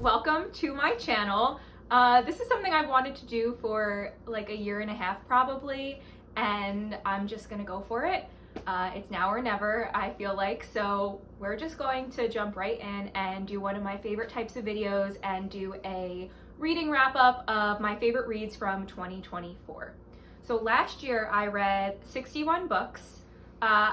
welcome to my channel. This is something I've wanted to do for like a year and a half probably, and I'm just gonna go for it. It's now or never, I feel like, so we're just going to jump right in and do one of my favorite types of videos and do a reading wrap-up of my favorite reads from 2024. So last year I read 61 books.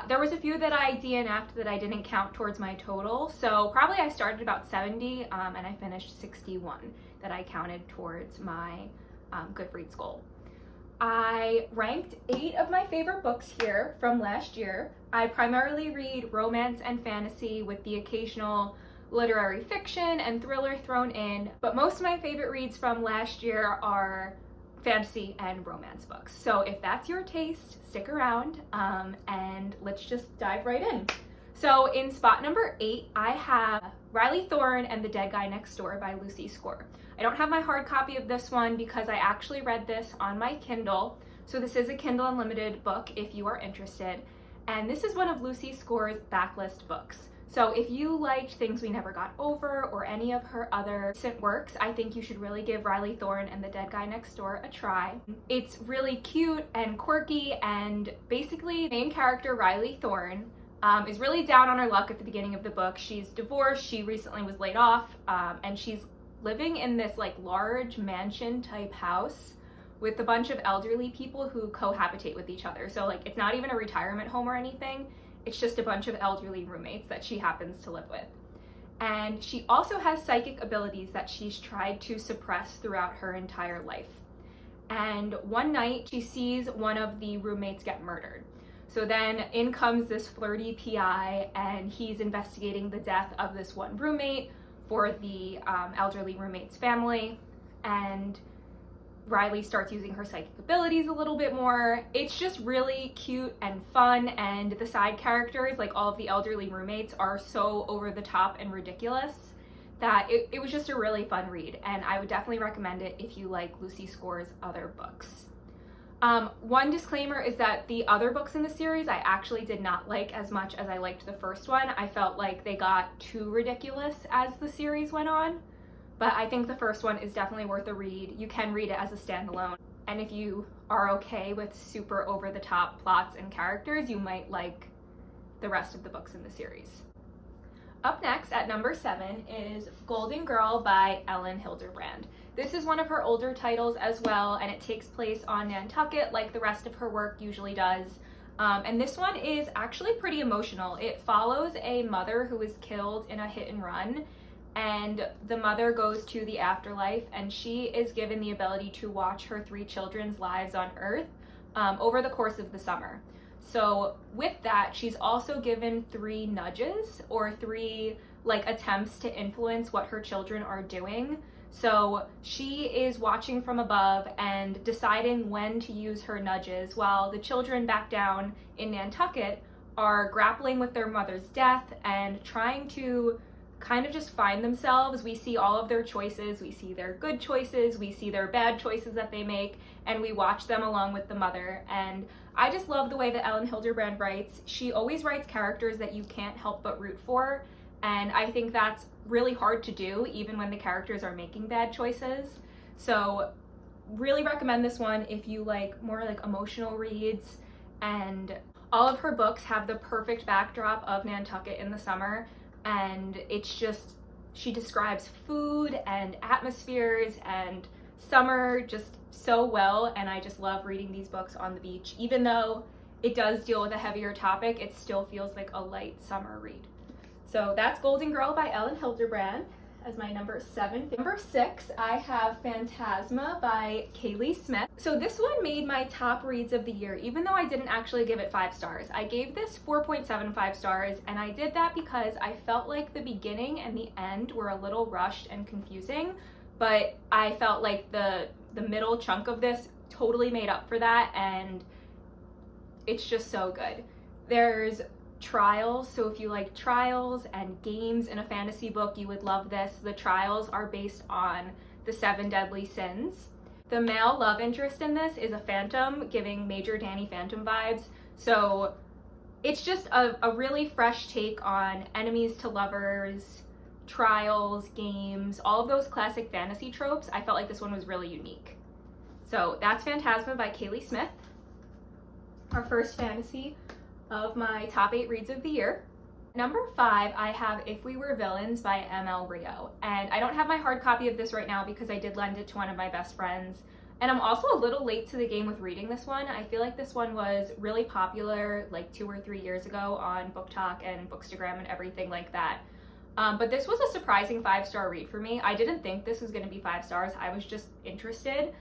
There was a few that I DNF'd that I didn't count towards my total, so probably I started about 70 and I finished 61 that I counted towards my Goodreads goal. I ranked 8 of my favorite books here from last year. I primarily read romance and fantasy with the occasional literary fiction and thriller thrown in, but most of my favorite reads from last year are fantasy and romance books. So if that's your taste, stick around and let's just dive right in. So in spot number 8, I have Riley Thorn and the Dead Guy Next Door by Lucy Score. I don't have my hard copy of this one because I actually read this on my Kindle. So this is a Kindle Unlimited book if you are interested. And this is one of Lucy Score's backlist books. So if you liked Things We Never Got Over or any of her other recent works, I think you should really give Riley Thorn and the Dead Guy Next Door a try. It's really cute and quirky, and basically the main character, Riley Thorn, is really down on her luck at the beginning of the book. She's divorced, she recently was laid off, and she's living in this like large mansion type house with a bunch of elderly people who cohabitate with each other. So like it's not even a retirement home or anything. It's just a bunch of elderly roommates that she happens to live with. And she also has psychic abilities that she's tried to suppress throughout her entire life. And one night she sees one of the roommates get murdered. So then in comes this flirty PI, and he's investigating the death of this one roommate for the elderly roommate's family. And Riley starts using her psychic abilities a little bit more. It's just really cute and fun, and the side characters, like all of the elderly roommates, are so over the top and ridiculous that it was just a really fun read, and I would definitely recommend it if you like Lucy Score's other books. One disclaimer is that the other books in the series I actually did not like as much as I liked the first one. I felt like they got too ridiculous as the series went on. But I think the first one is definitely worth a read. You can read it as a standalone. And if you are okay with super over-the-top plots and characters, you might like the rest of the books in the series. Up next at number 7 is Golden Girl by Elin Hilderbrand. This is one of her older titles as well, and it takes place on Nantucket like the rest of her work usually does. And this one is actually pretty emotional. It follows a mother who is killed in a hit and run, and the mother goes to the afterlife, and she is given the ability to watch her 3 children's lives on Earth over the course of the summer. So with that, she's also given 3 nudges, or 3 like attempts to influence what her children are doing. So she is watching from above and deciding when to use her nudges, while the children back down in Nantucket are grappling with their mother's death and trying to kind of just find themselves. We see all of their choices, we see their good choices, we see their bad choices that they make, and we watch them along with the mother. And I just love the way that Elin Hilderbrand writes. She always writes characters that you can't help but root for, and I think that's really hard to do even when the characters are making bad choices. So really recommend this one if you like more like emotional reads. And all of her books have the perfect backdrop of Nantucket in the summer. And it's just, she describes food and atmospheres and summer just so well, and I just love reading these books on the beach. Even though it does deal with a heavier topic, it still feels like a light summer read. So that's Golden Girl by Elin Hilderbrand as my number 7. Number 6, I have Phantasma by Kaylie Smith. So this one made my top reads of the year, even though I didn't actually give it 5 stars. I gave this 4.75 stars, and I did that because I felt like the beginning and the end were a little rushed and confusing, but I felt like the middle chunk of this totally made up for that, and it's just so good. There's trials, so if you like trials and games in a fantasy book, you would love this. The trials are based on the 7 deadly sins. The male love interest in this is a phantom, giving Major Danny Phantom vibes. So it's just a really fresh take on enemies to lovers, trials, games, all of those classic fantasy tropes, I felt like this one was really unique. So that's Phantasma by Kaylie Smith, our first fantasy of my top 8 reads of the year. Number 5, I have If We Were Villains by M.L. Rio. And I don't have my hard copy of this right now because I did lend it to one of my best friends. And I'm also a little late to the game with reading this one. I feel like this one was really popular like 2 or 3 years ago on Book Talk and Bookstagram and everything like that. But this was a surprising 5-star read for me. I didn't think this was going to be 5 stars. I was just interested.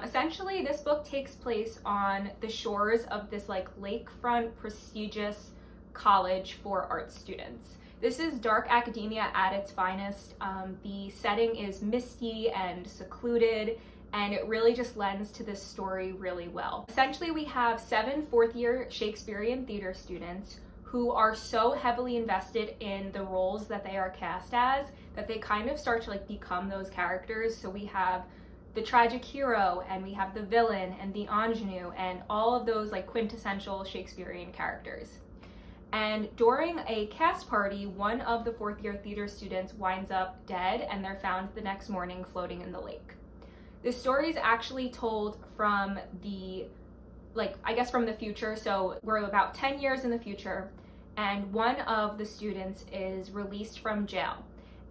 Essentially, this book takes place on the shores of this like lakefront prestigious college for art students. This is dark academia at its finest. The setting is misty and secluded, and it really just lends to this story really well. Essentially, we have 7 fourth-year Shakespearean theater students who are so heavily invested in the roles that they are cast as that they kind of start to like become those characters. So we have the tragic hero, and we have the villain, and the ingenue, and all of those like quintessential Shakespearean characters. And during a cast party, one of the 4th-year theater students winds up dead, and they're found the next morning floating in the lake. This story is actually told from the, from the future. So we're about 10 years in the future, and one of the students is released from jail.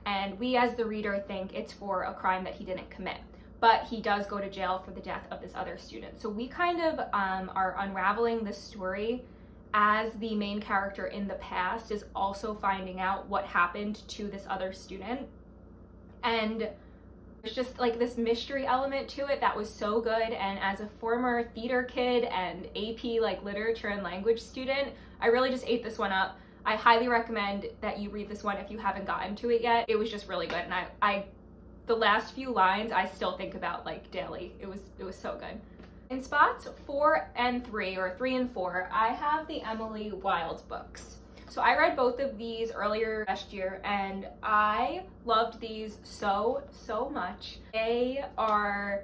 And we as the reader think it's for a crime that he didn't commit. But he does go to jail for the death of this other student. So we kind of are unraveling this story as the main character in the past is also finding out what happened to this other student. And there's just like this mystery element to it that was so good. And as a former theater kid and AP like literature and language student, I really just ate this one up. I highly recommend that you read this one if you haven't gotten to it yet. It was just really good, and I the last few lines I still think about like daily. It was so good. In spots 4 and 3, or 3 and 4, I have the Emily Wilde books. So I read both of these earlier last year, and I loved these so much. They're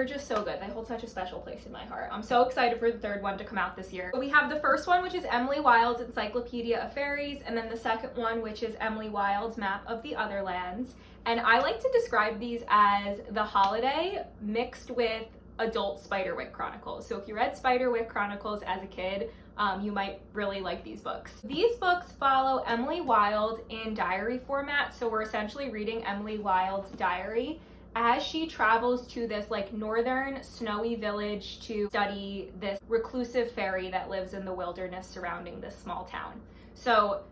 just so good. They hold such a special place in my heart. I'm so excited for the 3rd one to come out this year. So we have the first one, which is Emily Wilde's Encyclopedia of Faeries, and then the second one, which is Emily Wilde's Map of the Otherlands. And I like to describe these as the holiday mixed with adult Spiderwick Chronicles. So if you read Spiderwick Chronicles as a kid, you might really like these books. These books follow Emily Wilde in diary format. So we're essentially reading Emily Wilde's diary as she travels to this like northern snowy village to study this reclusive fairy that lives in the wilderness surrounding this small town. So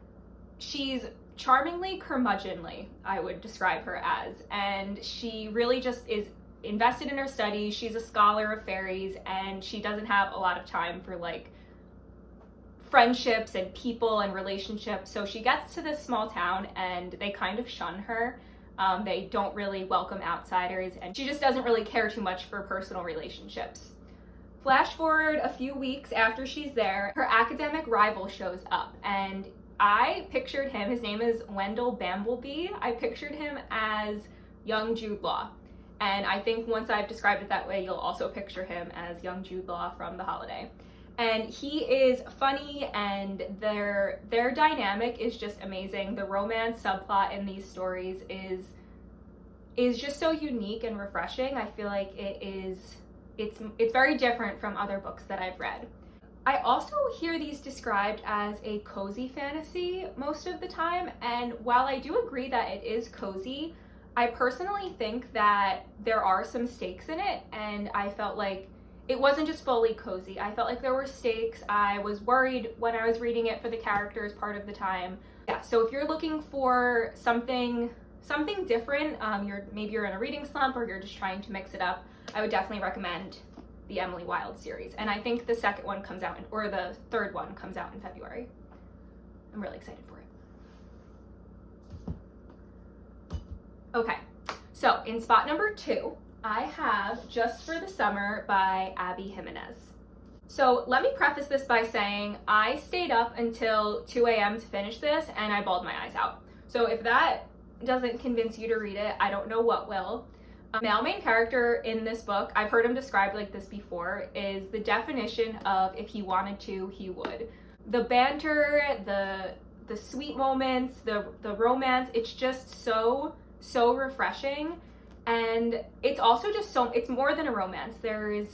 she's charmingly curmudgeonly, I would describe her as, and she really just is invested in her studies. She's a scholar of fairies, and she doesn't have a lot of time for like friendships and people and relationships. So she gets to this small town and they kind of shun her. They don't really welcome outsiders, and she just doesn't really care too much for personal relationships. Flash forward a few weeks after she's there, her academic rival shows up, and I pictured him, his name is Wendell Bamblebee, I pictured him as young Jude Law. And I think once I've described it that way, you'll also picture him as young Jude Law from The Holiday. And he is funny, and their dynamic is just amazing. The romance subplot in these stories is just so unique and refreshing. I feel like it's very different from other books that I've read. I also hear these described as a cozy fantasy most of the time, and while I do agree that it is cozy, I personally think that there are some stakes in it, and I felt like it wasn't just fully cozy. I felt like there were stakes. I was worried when I was reading it for the characters part of the time. Yeah, so if you're looking for something different, maybe you're in a reading slump or you're just trying to mix it up, I would definitely recommend the Emily Wilde series. And I think the 2nd one comes out, or the 3rd one comes out in February. I'm really excited for it. Okay, so in spot number 2, I have Just for the Summer by Abbey Jimenez. So let me preface this by saying I stayed up until 2 a.m. to finish this, and I bawled my eyes out. So if that doesn't convince you to read it, I don't know what will. Male main character in this book, I've heard him described like this before, is the definition of if he wanted to, he would. The banter, the the sweet moments, the romance. It's just so refreshing. And it's also just it's more than a romance. There's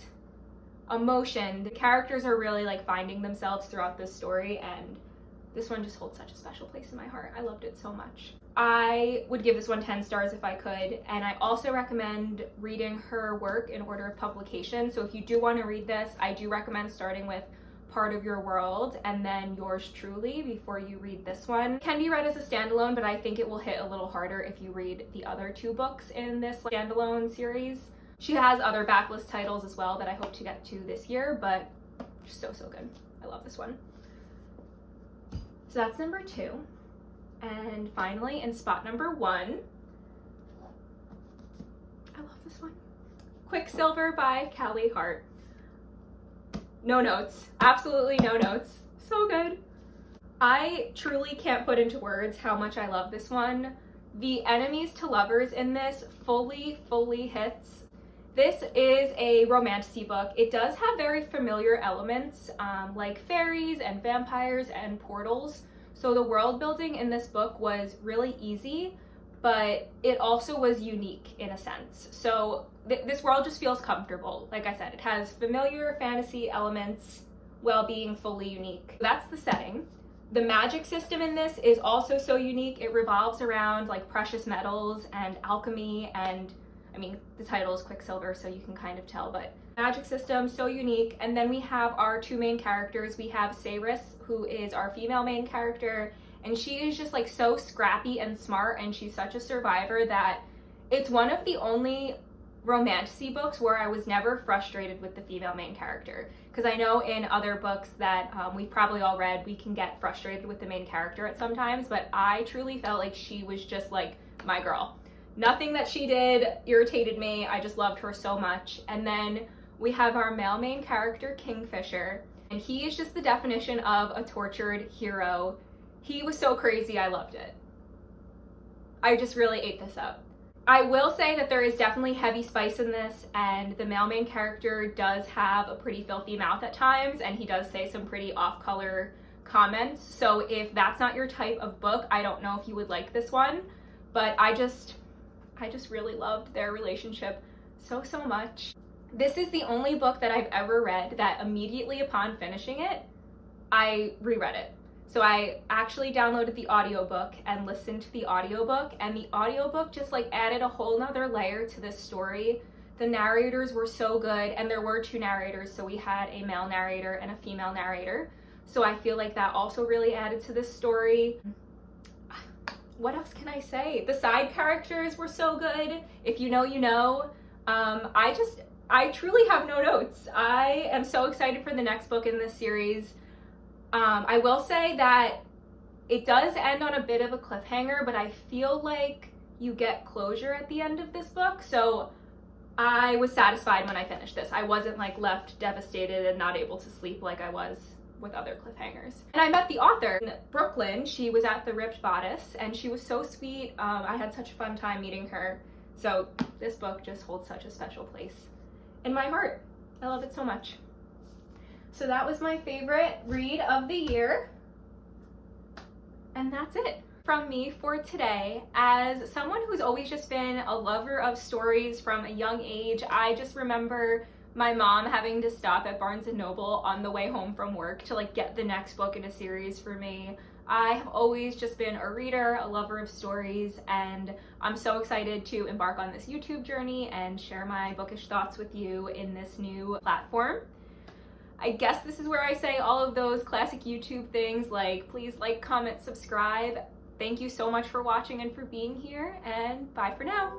emotion. The characters are really like finding themselves throughout this story, and this one just holds such a special place in my heart. I loved it so much. I would give this one 10 stars if I could, and I also recommend reading her work in order of publication. So if you do want to read this, I do recommend starting with Part of Your World and then Yours Truly before you read this one. It can be read as a standalone, but I think it will hit a little harder if you read the other 2 books in this standalone series. She has other backlist titles as well that I hope to get to this year, but just so good. I love this one. So that's number 2. And finally, in spot number 1, I love this one. Quicksilver by Callie Hart. No notes, absolutely no notes. So good. I truly can't put into words how much I love this one. The enemies to lovers in this fully hits. This is a romantasy book. It does have very familiar elements like fairies and vampires and portals. So the world building in this book was really easy, but it also was unique in a sense. So this world just feels comfortable. Like I said, it has familiar fantasy elements while being fully unique. That's the setting. The magic system in this is also so unique. It revolves around like precious metals and alchemy, and I mean, the title is Quicksilver, so you can kind of tell, but magic system, so unique. And then we have our 2 main characters. We have Faeries, who is our female main character, and she is just like so scrappy and smart, and she's such a survivor that it's one of the only romantasy books where I was never frustrated with the female main character. Because I know in other books that we've probably all read, we can get frustrated with the main character at sometimes, but I truly felt like she was just like my girl. Nothing that she did irritated me. I just loved her so much. And then we have our male main character, Kingfisher, and he is just the definition of a tortured hero. He was so crazy, I loved it. I just really ate this up. I will say that there is definitely heavy spice in this, and the male main character does have a pretty filthy mouth at times, and he does say some pretty off-color comments. So if that's not your type of book, I don't know if you would like this one, but I just really loved their relationship so much. This is the only book that I've ever read that immediately upon finishing it, I reread it. So I actually downloaded the audiobook and listened to the audiobook, and the audiobook just like added a whole nother layer to this story. The narrators were so good, and there were 2 narrators, so we had a male narrator and a female narrator. So I feel like that also really added to this story. What else can I say? The side characters were so good. If you know, you know. I truly have no notes. I am so excited for the next book in this series. I will say that it does end on a bit of a cliffhanger, but I feel like you get closure at the end of this book. So I was satisfied when I finished this. I wasn't like left devastated and not able to sleep like I was with other cliffhangers. And I met the author in Brooklyn. She was at the Ripped Bodice, and she was so sweet. I had such a fun time meeting her. So this book just holds such a special place in my heart. I love it so much. So that was my favorite read of the year. And that's it from me for today. As someone who's always just been a lover of stories from a young age, I just remember my mom having to stop at Barnes & Noble on the way home from work to like get the next book in a series for me. I have always just been a reader, a lover of stories, and I'm so excited to embark on this YouTube journey and share my bookish thoughts with you in this new platform. I guess this is where I say all of those classic YouTube things like please like, comment, subscribe. Thank you so much for watching and for being here, and bye for now.